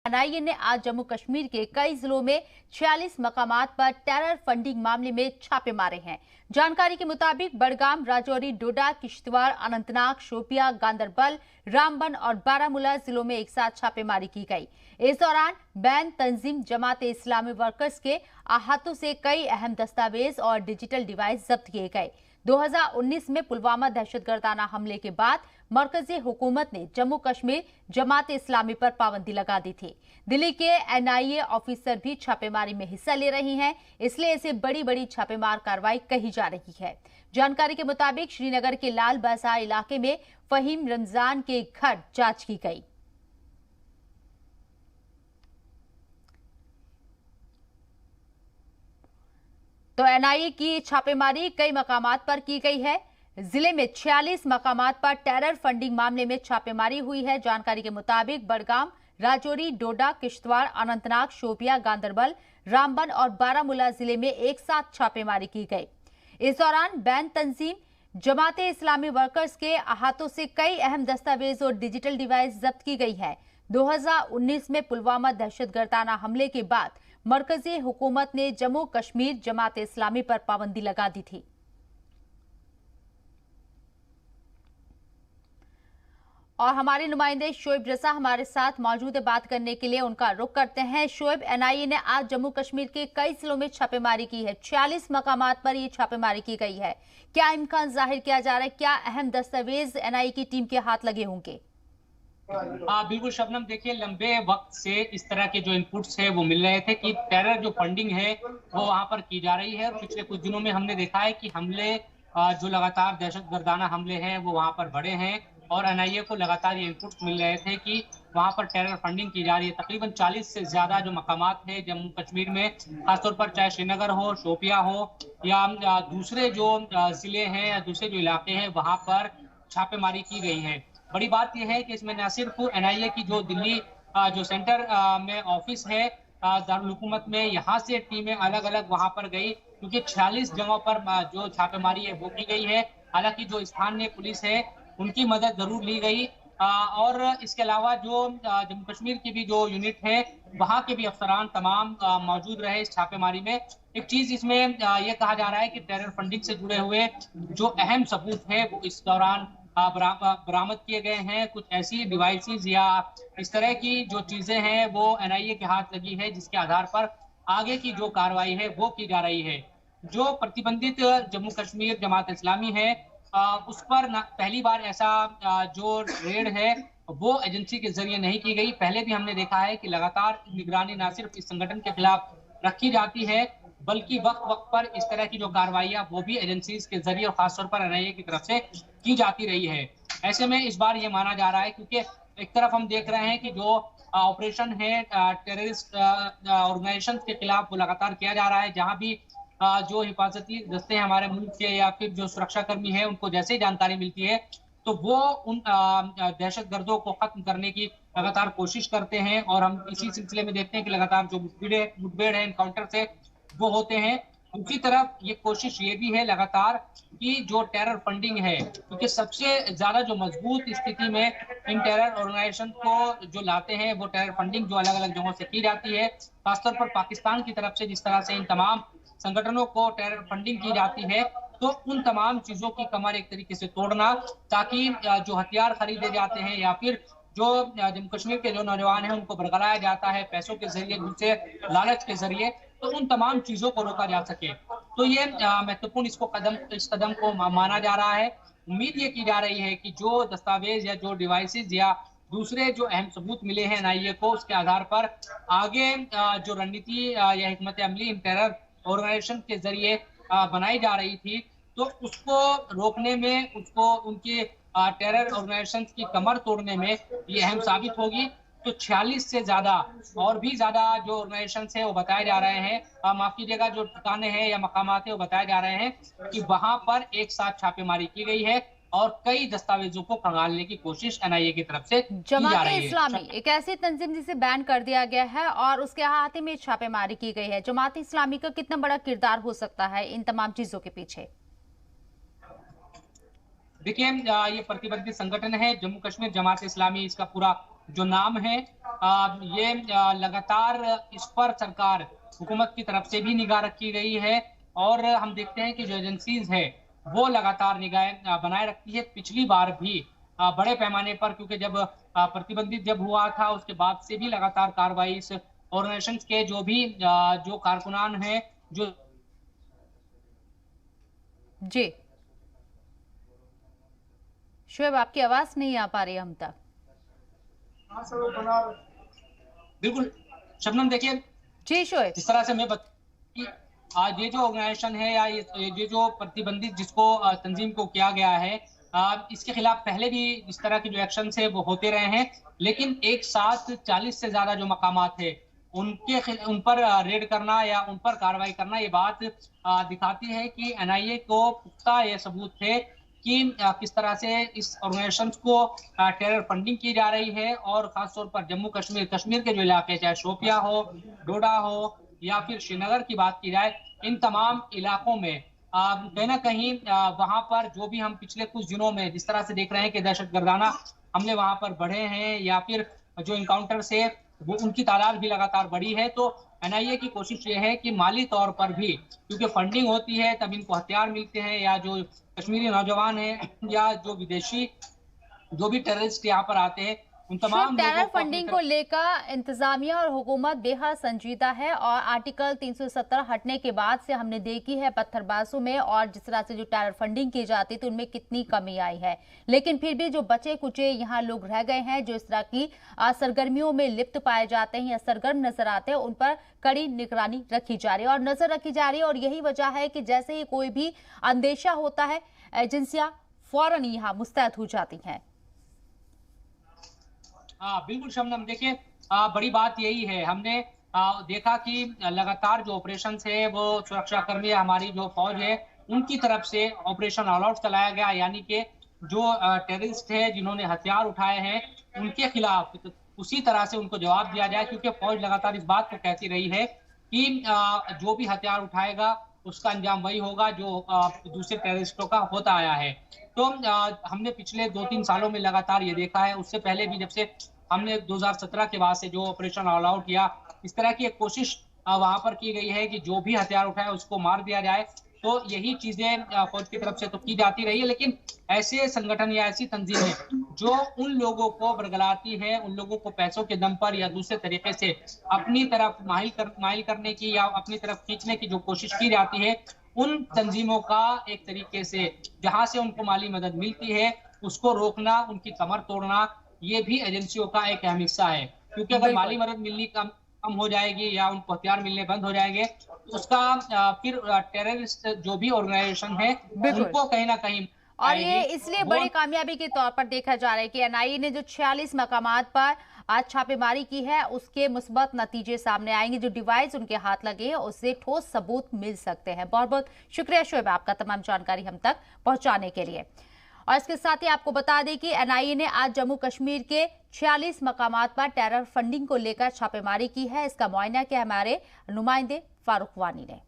NIA ने आज जम्मू कश्मीर के कई जिलों में 46 मकामात पर टेरर फंडिंग मामले में छापे मारे हैं। जानकारी के मुताबिक बड़गाम, राजौरी, डोडा, किश्तवाड़, अनंतनाग, शोपियां, गांदरबल, रामबन और बारामूला जिलों में एक साथ छापेमारी की गई। इस दौरान बैन तंजीम जमाते इस्लामी वर्कर्स के हाथों से कई अहम दस्तावेज और डिजिटल डिवाइस जब्त किए गए। 2019 में पुलवामा दहशतगर्दाना हमले के बाद मरकजी हुकूमत ने जम्मू कश्मीर जमात इस्लामी पर पाबंदी लगा दी थी। दिल्ली के एनआईए ऑफिसर भी छापेमारी में हिस्सा ले रही हैं, इसलिए इसे बड़ी बड़ी छापेमार कार्रवाई कही जा रही है। जानकारी के मुताबिक श्रीनगर के लाल बाजार इलाके में फहीम रमजान के घर जांच की गई। तो एनआईए की छापेमारी कई मकामात पर की गई है। जिले में 46 मकामात पर टेरर फंडिंग मामले में छापेमारी हुई है। जानकारी के मुताबिक बड़गाम, राजौरी, डोडा, किश्तवाड़, अनंतनाग, शोपियां, गांदरबल, रामबन और बारामूला जिले में एक साथ छापेमारी की गई। इस दौरान बैन तंजीम जमाते इस्लामी वर्कर्स के हाथों से कई अहम दस्तावेज और डिजिटल डिवाइस जब्त की गई है। 2019 में पुलवामा दहशतगर्दाना हमले के बाद मरकजी हुकूमत ने जम्मू कश्मीर जमात इस्लामी पर पाबंदी लगा दी थी। और हमारे नुमाइंदे शोएब रजा हमारे साथ मौजूद है, बात करने के लिए उनका रुख करते हैं। शोएब, एनआईए ने आज जम्मू कश्मीर के कई जिलों में छापेमारी की है। 46 मकामात पर ये छापेमारी की गई है। क्या इम्कान जाहिर किया जा रहा है, क्या अहम दस्तावेज एनआईए की टीम के हाथ लगे होंगे? बिल्कुल शबनम, देखिए लंबे वक्त से इस तरह के जो इनपुट्स है वो मिल रहे थे कि टेरर जो फंडिंग है वो वहां पर की जा रही है। और पिछले कुछ दिनों में हमने देखा है कि हमले जो लगातार दहशतगर्दाना हमले हैं वो वहां पर बढ़े हैं और एनआईए को लगातार ये इनपुट्स मिल रहे थे कि वहां पर टेरर फंडिंग की जा रही है। तकरीबन 40 से ज्यादा जो मकामात है जम्मू कश्मीर में, खासतौर पर चाहे श्रीनगर हो, शोपियां हो या दूसरे जो जिले हैं या दूसरे जो इलाके हैं वहां पर छापेमारी की गई है। बड़ी बात यह है कि इसमें न सिर्फ एनआईए की जो दिल्ली जो सेंटर में ऑफिस है दारुल हुकूमत में, यहाँ से टीमें अलग अलग वहां पर गई क्योंकि 46 जगहों पर जो छापेमारी है वो की गई है। हालांकि जो स्थानीय पुलिस है उनकी मदद जरूर ली गई और इसके अलावा जो जम्मू कश्मीर की भी जो यूनिट है वहां के भी अफसरान तमाम मौजूद रहे इस छापेमारी में। एक चीज इसमें यह कहा जा रहा है कि टेरर फंडिंग से जुड़े हुए जो अहम सबूत है वो इस दौरान बरामद किए गए हैं। कुछ ऐसी डिवाइसेस या इस तरह की जो चीजें हैं वो एनआईए के हाथ लगी है, जिसके आधार पर आगे की जो कार्रवाई है वो की जा रही है। जो प्रतिबंधित जम्मू कश्मीर जमात इस्लामी है उस पर पहली बार ऐसा जो रेड है वो एजेंसी के जरिए नहीं की गई। पहले भी हमने देखा है कि लगातार निगरानी न सिर्फ इस संगठन के खिलाफ रखी जाती है बल्कि वक्त वक्त पर इस तरह की जो कार्रवाइयां वो भी एजेंसीज के जरिए और खासतौर पर एनआईए की तरफ से की जाती रही है। ऐसे में इस बार ये माना जा रहा है क्योंकि एक तरफ हम देख रहे हैं कि जो ऑपरेशन है टेररिस्ट ऑर्गेनाइजेशन के खिलाफ वो लगातार किया जा रहा है। जहां भी जो हिफाजती दस्ते हैं हमारे मुल्क के या फिर जो सुरक्षा कर्मी है उनको जैसे ही जानकारी मिलती है तो वो उन दहशतगर्दों को खत्म करने की लगातार कोशिश करते हैं। और हम इसी सिलसिले में देखते हैं कि लगातार जो मुठभेड़ है, इनकाउंटर से वो होते हैं। दूसरी तरफ ये कोशिश ये भी है लगातार कि जो टेरर फंडिंग है, क्योंकि सबसे ज्यादा जो मजबूत स्थिति में इन टेरर ऑर्गेनाइजेशन को जो लाते हैं वो टेरर फंडिंग जो अलग अलग जगहों से की जाती है, खासतौर पर पाकिस्तान की तरफ से जिस तरह से इन तमाम संगठनों को टेरर फंडिंग की जाती है, तो उन तमाम चीजों की कमर एक तरीके से तोड़ना, ताकि जो हथियार खरीदे जाते हैं या फिर जो जम्मू कश्मीर के जो नौजवान हैं उनको बरगलाया जाता है पैसों के जरिए, दूसरे लालच के जरिए, तो उन तमाम चीजों को रोका जा सके। तो ये महत्वपूर्ण इस कदम को माना जा रहा है। उम्मीद ये की जा रही है कि जो दस्तावेज या जो डिवाइसेज या दूसरे जो अहम सबूत मिले हैं एनआईए को, उसके आधार पर आगे जो रणनीति या हिकमत अमली इन टेरर ऑर्गेनाइजेशन के जरिए बनाई जा रही थी, तो उसको रोकने में, उसको उनके टेरर ऑर्गेनाइजेशन की कमर तोड़ने में ये अहम साबित होगी। तो 46 से ज्यादा और भी ज्यादा जो ऑर्गेनाइजेशन है वो बताए जा रहे हैं, माफ कीजिएगा जो ठिकाने हैं या मकामात है वो बताए जा रहे हैं कि वहां पर एक साथ छापेमारी की गई है और कई दस्तावेजों को खंगालने की कोशिश एनआईए की तरफ से की जा रही है। इस्लामी एक ऐसी तंजीम जिसे बैन कर दिया गया है और उसके हाथ में छापेमारी की गई है, जमात इस्लामी का कितना बड़ा किरदार हो सकता है इन तमाम चीजों के पीछे? देखिए ये प्रतिबंधित संगठन है जम्मू कश्मीर जमात इस्लामी, इसका पूरा जो नाम है ये लगातार इस पर सरकार हुकूमत की तरफ से भी निगाह रखी गई है और हम देखते हैं कि जो एजेंसीज है वो लगातार निगाह बनाए रखती है। पिछली बार भी बड़े पैमाने पर, क्योंकि जब प्रतिबंधित जब हुआ था उसके बाद से भी लगातार कार्रवाई इस ऑर्गेनाइजेशन के जो भी जो कारकुनान हैं जो जी शोएब, आपकी आवाज नहीं आ पा रही हम तक। बिल्कुल शबनम, देखिए जी शोएब, जिस तरह से मैं कि आज ये जो ऑर्गेनाइजेशन है या ये जो प्रतिबंधित जिसको तंजीम को किया गया है, इसके खिलाफ पहले भी इस तरह के जो एक्शन है वो होते रहे हैं, लेकिन एक साथ 40 से ज्यादा जो मकामात है उन पर रेड करना या उन पर कार्रवाई करना, ये बात दिखाती है कि एनआईए को पुख्ता ये सबूत थे कि किस तरह से इस ऑर्गेनाइजेशन को टेरर फंडिंग की जा रही है। और खासतौर पर जम्मू कश्मीर के जो इलाके, चाहे शोपिया हो, डोडा हो या फिर श्रीनगर की बात की जाए, इन तमाम इलाकों में कहीं ना कहीं वहां पर जो भी हम पिछले कुछ दिनों में जिस तरह से देख रहे हैं कि दहशतगर्दाना हमले वहां पर बढ़े हैं या फिर जो इनकाउंटर से वो उनकी तादाद भी लगातार बढ़ी है। तो एनआईए की कोशिश ये है कि माली तौर पर भी, क्योंकि फंडिंग होती है तब इनको हथियार मिलते हैं, या जो कश्मीरी नौजवान हैं या जो विदेशी जो भी टेररिस्ट यहाँ पर आते हैं उन तमाम टेरर फंडिंग को लेकर इंतजामिया और हुकूमत बेहद संजीदा है और आर्टिकल 370 हटने के बाद से हमने देखी है पत्थरबाजों में और जिस तरह से जो टेरर फंडिंग की जाती थी उनमें कितनी कमी आई है। लेकिन फिर भी जो बचे कुचे यहाँ लोग रह गए हैं जो इस तरह की सरगर्मियों में लिप्त पाए जाते हैं या सरगर्म नजर आते हैं, उन पर कड़ी निगरानी रखी जा रही है और नजर रखी जा रही है। और यही वजह है कि जैसे ही कोई भी अंदेशा होता है एजेंसियां फौरन यहाँ मुस्तैद हो जाती हैं। हाँ बिल्कुल शबनम, देखिए बड़ी बात यही है, हमने देखा कि लगातार जो ऑपरेशन है वो सुरक्षाकर्मी हमारी जो फौज है उनकी तरफ से ऑपरेशन ऑल आउट चलाया गया, यानी कि जो टेररिस्ट है जिन्होंने हथियार उठाए हैं उनके खिलाफ उसी तरह से उनको जवाब दिया जाए, क्योंकि फौज लगातार इस बात को कहती रही है कि जो भी हथियार उठाएगा उसका अंजाम वही होगा जो दूसरे टेररिस्टों का होता आया है। तो हमने पिछले 2-3 सालों में लगातार ये देखा है, उससे पहले भी जब से हमने 2017 के बाद से जो ऑपरेशन ऑल आउट किया, इस तरह की एक कोशिश वहां पर की गई है कि जो भी हथियार उठाए उसको मार दिया जाए। तो यही चीजें फौज की तरफ से तो की जाती रही है, लेकिन ऐसे संगठन या ऐसी तंजीमें जो उन लोगों को बरगलाती है, उन लोगों को पैसों के दम पर या दूसरे तरीके से अपनी तरफ माइल करने की या अपनी तरफ खींचने की जो कोशिश की जाती है, उन तंजीमों का एक तरीके से जहां से उनको माली मदद मिलती है उसको रोकना, उनकी कमर तोड़ना, ये भी एजेंसियों का एक अहम हिस्सा है। क्योंकि अगर माली मदद मिलनी कम हो जाएगी या उनको हथियार मिलने बंद हो जाएंगे तो उसका फिर टेररिस्ट जो भी ऑर्गेनाइजेशन है उनको कहीं ना कहीं, और ये इसलिए बड़ी कामयाबी के तौर पर देखा जा रहा है कि एनआईए ने जो 46 मकामात पर आज छापेमारी की है उसके मुस्बत नतीजे सामने आएंगे। जो डिवाइस उनके हाथ लगे हैं उससे ठोस सबूत मिल सकते हैं। बहुत बहुत शुक्रिया शोएब आपका तमाम जानकारी हम तक पहुंचाने के लिए। और इसके साथ ही आपको बता दें कि एनआईए ने आज जम्मू कश्मीर के 46 मकामात पर टेरर फंडिंग को लेकर छापेमारी की है। इसका मुआयना किया हमारे नुमाइंदे फारूक वानी ने।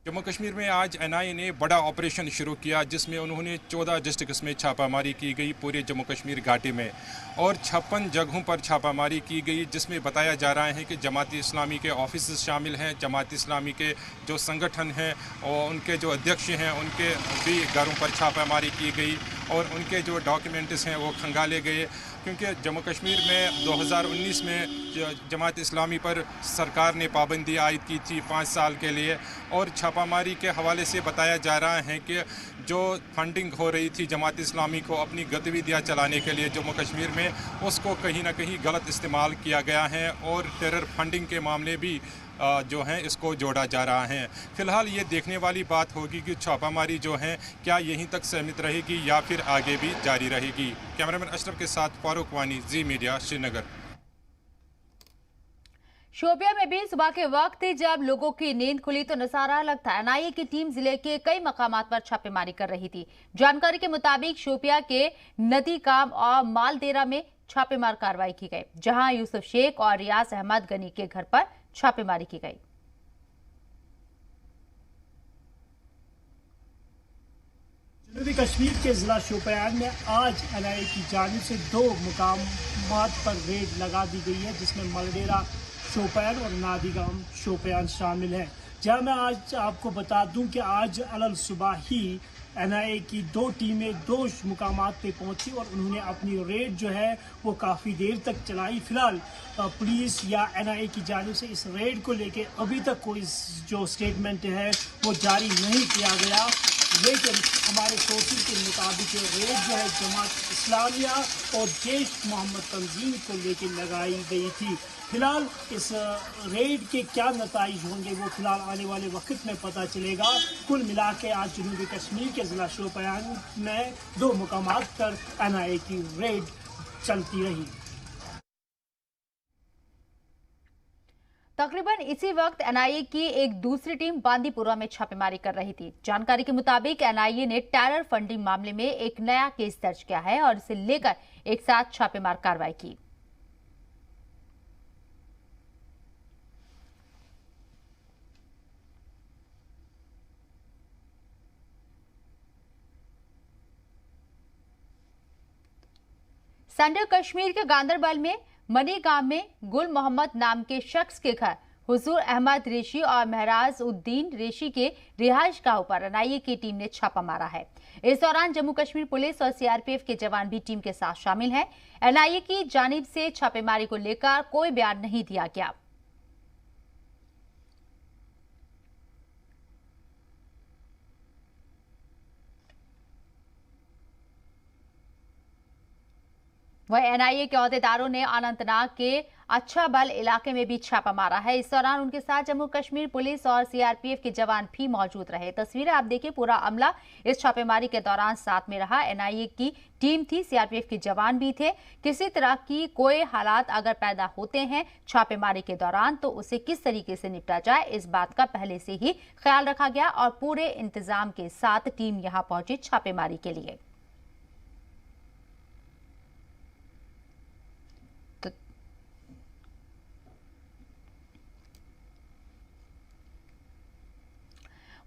जम्मू कश्मीर में आज एनआईए ने बड़ा ऑपरेशन शुरू किया जिसमें उन्होंने 14 डिस्ट्रिक्ट्स में छापामारी की गई पूरे जम्मू कश्मीर घाटी में, और 56 जगहों पर छापामारी की गई जिसमें बताया जा रहा है कि जमात इस्लामी के ऑफिस शामिल हैं, जमात इस्लामी के जो संगठन हैं और उनके जो अध्यक्ष हैं उनके भी घरों पर छापामारी की गई और उनके जो डॉक्यूमेंट्स हैं वो खंगाले गए। क्योंकि जम्मू कश्मीर में 2019 में जमात इस्लामी पर सरकार ने पाबंदी आयद की थी 5 साल के लिए, और छापामारी के हवाले से बताया जा रहा है कि जो फंडिंग हो रही थी जमात इस्लामी को अपनी गतिविधियां चलाने के लिए जम्मू कश्मीर में, उसको कहीं ना कहीं गलत इस्तेमाल किया गया है और टेरर फंडिंग के मामले भी जो हैं इसको जोड़ा जा रहा है। फिलहाल ये देखने वाली बात होगी कि छापामारी जो है क्या यहीं तक सीमित रहेगी या फिर आगे भी जारी रहेगी। कैमरामैन अशरफ के साथ फारूक वानी, जी मीडिया, श्रीनगर। शोपिया में भी सुबह के वक्त जब लोगों की नींद खुली तो नजारा अलग था। एनआईए की टीम जिले के कई मकामात पर छापेमारी कर रही थी। जानकारी के मुताबिक शोपिया के नदी काम और मालदेरा में छापेमार कार्रवाई की गई, जहां यूसुफ शेख और रियाज अहमद गनी के घर पर छापेमारी की गई। जनूबी कश्मीर के जिला शोपियान में आज एनआईए की जानिब से 2 मुकाम मकामात पर रेड लगा दी गई है, जिसमें मलडेरा शोपियान और नादिगाम शोपियान शामिल है। जहाँ मैं आज आपको बता दूं कि आज अलल सुबह ही NIA की 2 टीमें 2 मुकामात पे पहुंची और उन्होंने अपनी रेड जो है वो काफ़ी देर तक चलाई। फिलहाल पुलिस या NIA की जानिब से इस रेड को लेके अभी तक कोई जो स्टेटमेंट है वो जारी नहीं किया गया, लेकिन हमारे सोर्सेज के मुताबिक रेड जो है जमात इस्लामिया और जैश मोहम्मद तंजीम को लेके लगाई गई थी। फिलहाल इस रेड के क्या नताइज होंगे वो फिलहाल आने वाले वक्त में पता चलेगा। कुल मिला के आज जनूबी कश्मीर के ज़िला शोपियान में 2 मुकामात पर NIA की रेड चलती रही। तकरीबन इसी वक्त NIA की एक दूसरी टीम बांदीपुरा में छापेमारी कर रही थी। जानकारी के मुताबिक NIA ने टेरर फंडिंग मामले में एक नया केस दर्ज किया है और इसे लेकर एक साथ छापेमार कार्रवाई की। सेंट्रल कश्मीर के गांदरबल में मनी गांव में गुल मोहम्मद नाम के शख्स के घर हुजूर अहमद रेशी और महराज उद्दीन रेशी के रिहाइश गांव पर NIA की टीम ने छापा मारा है। इस दौरान जम्मू कश्मीर पुलिस और CRPF के जवान भी टीम के साथ शामिल हैं। NIA की जानिब से छापेमारी को लेकर कोई बयान नहीं दिया गया। वहीं NIA के अहदेदारों ने अनंतनाग के अच्छा बल इलाके में भी छापा मारा है। इस दौरान उनके साथ जम्मू कश्मीर पुलिस और CRPF के जवान भी मौजूद रहे। तस्वीरें आप देखिए, पूरा अमला इस छापेमारी के दौरान साथ में रहा। NIA की टीम थी, CRPF के जवान भी थे। किसी तरह की कोई हालात अगर पैदा होते हैं छापेमारी के दौरान तो उसे किस तरीके से निपटा जाए, इस बात का पहले से ही ख्याल रखा गया और पूरे इंतजाम के साथ टीम यहां पहुंची छापेमारी के लिए।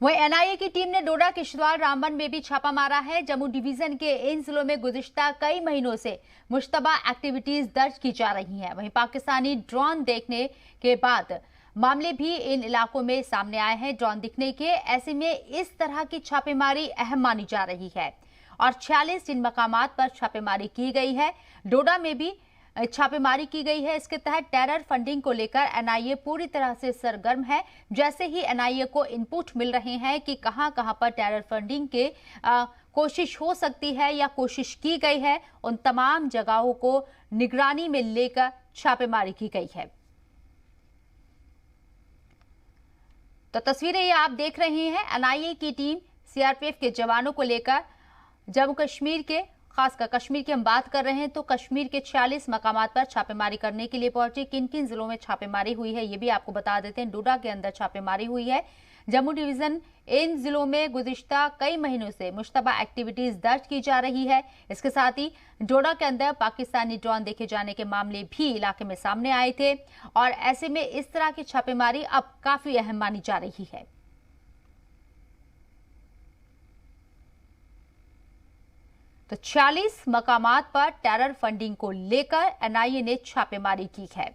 वहीं NIA की टीम ने डोडा, किश्तवाड़, रामबन में भी छापा मारा है। जम्मू डिवीजन के इन जिलों में गुज़िश्ता कई महीनों से मुश्तबा एक्टिविटीज दर्ज की जा रही हैं। वहीं पाकिस्तानी ड्रोन देखने के बाद मामले भी इन इलाकों में सामने आए हैं। ड्रोन दिखने के ऐसे में इस तरह की छापेमारी अहम मानी जा रही है और 46 जिन मकामात पर छापेमारी की गई है, डोडा में भी छापेमारी की गई है। इसके तहत टेरर फंडिंग को लेकर NIA पूरी तरह से सरगर्म है। जैसे ही NIA को इनपुट मिल रहे हैं कि कहां कहां पर टेरर फंडिंग के कोशिश हो सकती है या कोशिश की गई है, उन तमाम जगहों को निगरानी में लेकर छापेमारी की गई है। तो तस्वीरें ये आप देख रहे हैं, NIA की टीम CRPF के जवानों को लेकर जम्मू कश्मीर के, खासकर कश्मीर की हम बात कर रहे हैं तो कश्मीर के 46 मकामात पर छापेमारी करने के लिए पहुंची। किन किन जिलों में छापेमारी हुई है ये भी आपको बता देते हैं। डोडा के अंदर छापेमारी हुई है। जम्मू डिवीजन इन जिलों में गुज़िश्ता कई महीनों से मुश्तबा एक्टिविटीज दर्ज की जा रही है। इसके साथ ही डोडा के अंदर पाकिस्तानी ड्रोन देखे जाने के मामले भी इलाके में सामने आए थे और ऐसे में इस तरह की छापेमारी अब काफी अहम मानी जा रही है। तो 46 मकामात पर टेरर फंडिंग को लेकर NIA ने छापेमारी की है।